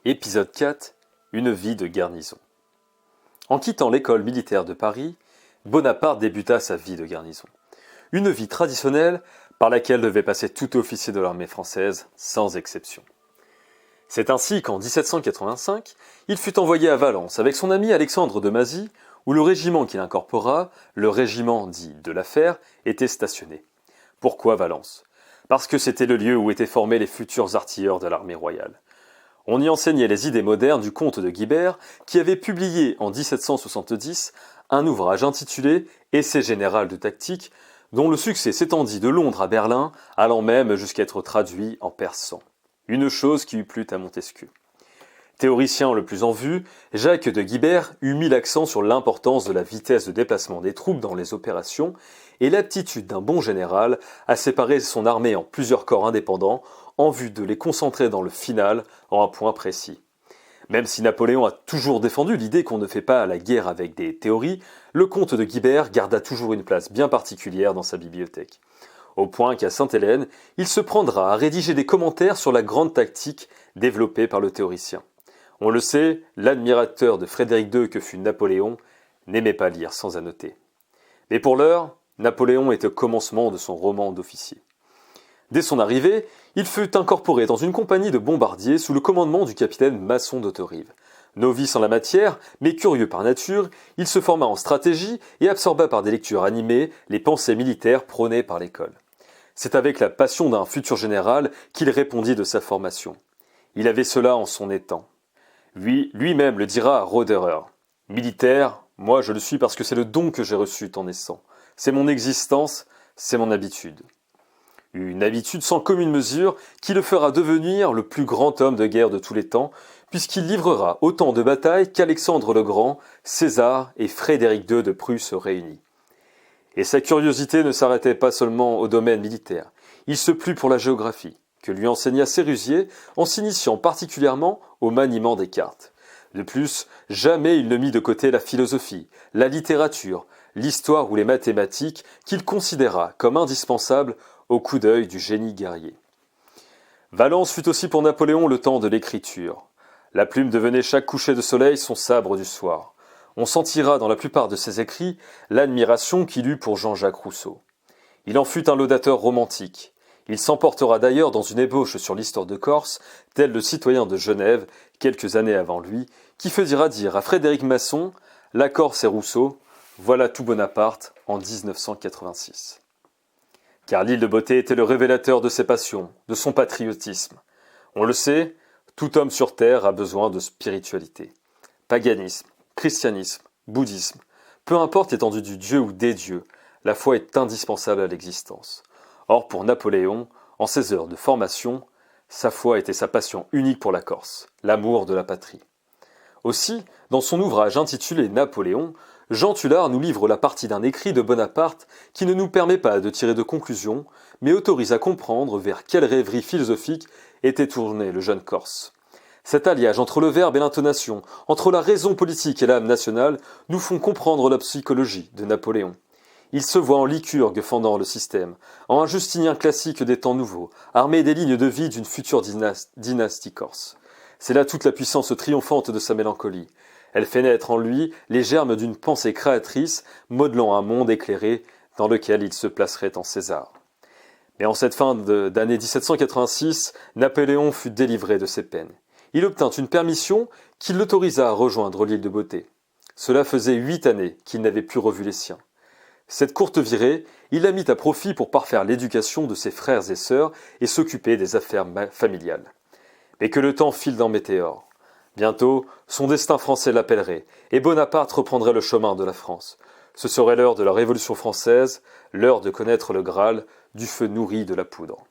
Épisode 4. Une vie de garnison. En quittant l'école militaire de Paris, Bonaparte débuta sa vie de garnison. Une vie traditionnelle par laquelle devait passer tout officier de l'armée française, sans exception. C'est ainsi qu'en 1785, il fut envoyé à Valence avec son ami Alexandre de Mazie, où le régiment qu'il incorpora, le régiment dit de la Fère, était stationné. Pourquoi Valence ? Parce que c'était le lieu où étaient formés les futurs artilleurs de l'armée royale. On y enseignait les idées modernes du comte de Guibert, qui avait publié en 1770 un ouvrage intitulé « Essai général de tactique », dont le succès s'étendit de Londres à Berlin, allant même jusqu'à être traduit en persan. Une chose qui eût plu à Montesquieu. Théoricien le plus en vue, Jacques de Guibert eut mis l'accent sur l'importance de la vitesse de déplacement des troupes dans les opérations et l'aptitude d'un bon général à séparer son armée en plusieurs corps indépendants en vue de les concentrer dans le final en un point précis. Même si Napoléon a toujours défendu l'idée qu'on ne fait pas la guerre avec des théories, le comte de Guibert garda toujours une place bien particulière dans sa bibliothèque. Au point qu'à Sainte-Hélène, il se prendra à rédiger des commentaires sur la grande tactique développée par le théoricien. On le sait, l'admirateur de Frédéric II que fut Napoléon n'aimait pas lire sans annoter. Mais pour l'heure, Napoléon est au commencement de son roman d'officier. Dès son arrivée, il fut incorporé dans une compagnie de bombardiers sous le commandement du capitaine Masson d'Hauterive. Novice en la matière, mais curieux par nature, il se forma en stratégie et absorba par des lectures animées les pensées militaires prônées par l'école. C'est avec la passion d'un futur général qu'il répondit de sa formation. Il avait cela en son étang. Lui-même le dira à Roederer. « Militaire, moi je le suis parce que c'est le don que j'ai reçu en naissant. C'est mon existence, c'est mon habitude. » Une habitude sans commune mesure qui le fera devenir le plus grand homme de guerre de tous les temps, puisqu'il livrera autant de batailles qu'Alexandre le Grand, César et Frédéric II de Prusse réunis. Et sa curiosité ne s'arrêtait pas seulement au domaine militaire. Il se plut pour la géographie, que lui enseigna Sérusier en s'initiant particulièrement au maniement des cartes. De plus, jamais il ne mit de côté la philosophie, la littérature, l'histoire ou les mathématiques qu'il considéra comme indispensables au coup d'œil du génie guerrier. Valence fut aussi pour Napoléon le temps de l'écriture. La plume devenait chaque coucher de soleil son sabre du soir. On sentira dans la plupart de ses écrits l'admiration qu'il eut pour Jean-Jacques Rousseau. Il en fut un laudateur romantique. Il s'emportera d'ailleurs dans une ébauche sur l'histoire de Corse, tel le citoyen de Genève, quelques années avant lui, qui faisira dire à Frédéric Masson « La Corse et Rousseau, voilà tout Bonaparte en 1986 ». Car l'île de Beauté était le révélateur de ses passions, de son patriotisme. On le sait, tout homme sur terre a besoin de spiritualité. Paganisme, christianisme, bouddhisme, peu importe l'étendue du dieu ou des dieux, la foi est indispensable à l'existence. Or pour Napoléon, en ses heures de formation, sa foi était sa passion unique pour la Corse, l'amour de la patrie. Aussi, dans son ouvrage intitulé Napoléon, Jean Tullard nous livre la partie d'un écrit de Bonaparte qui ne nous permet pas de tirer de conclusion, mais autorise à comprendre vers quelle rêverie philosophique était tourné le jeune Corse. Cet alliage entre le verbe et l'intonation, entre la raison politique et l'âme nationale, nous font comprendre la psychologie de Napoléon. Il se voit en Lycurgue fendant le système, en un Justinien classique des temps nouveaux, armé des lignes de vie d'une future dynastie corse. C'est là toute la puissance triomphante de sa mélancolie. Elle fait naître en lui les germes d'une pensée créatrice, modelant un monde éclairé dans lequel il se placerait en César. Mais en cette fin d'année 1786, Napoléon fut délivré de ses peines. Il obtint une permission qui l'autorisa à rejoindre l'île de Beauté. Cela faisait 8 années qu'il n'avait plus revu les siens. Cette courte virée, il la mit à profit pour parfaire l'éducation de ses frères et sœurs et s'occuper des affaires familiales. Mais que le temps file d'un météore. Bientôt, son destin français l'appellerait, et Bonaparte reprendrait le chemin de la France. Ce serait l'heure de la Révolution française, l'heure de connaître le Graal, du feu nourri de la poudre.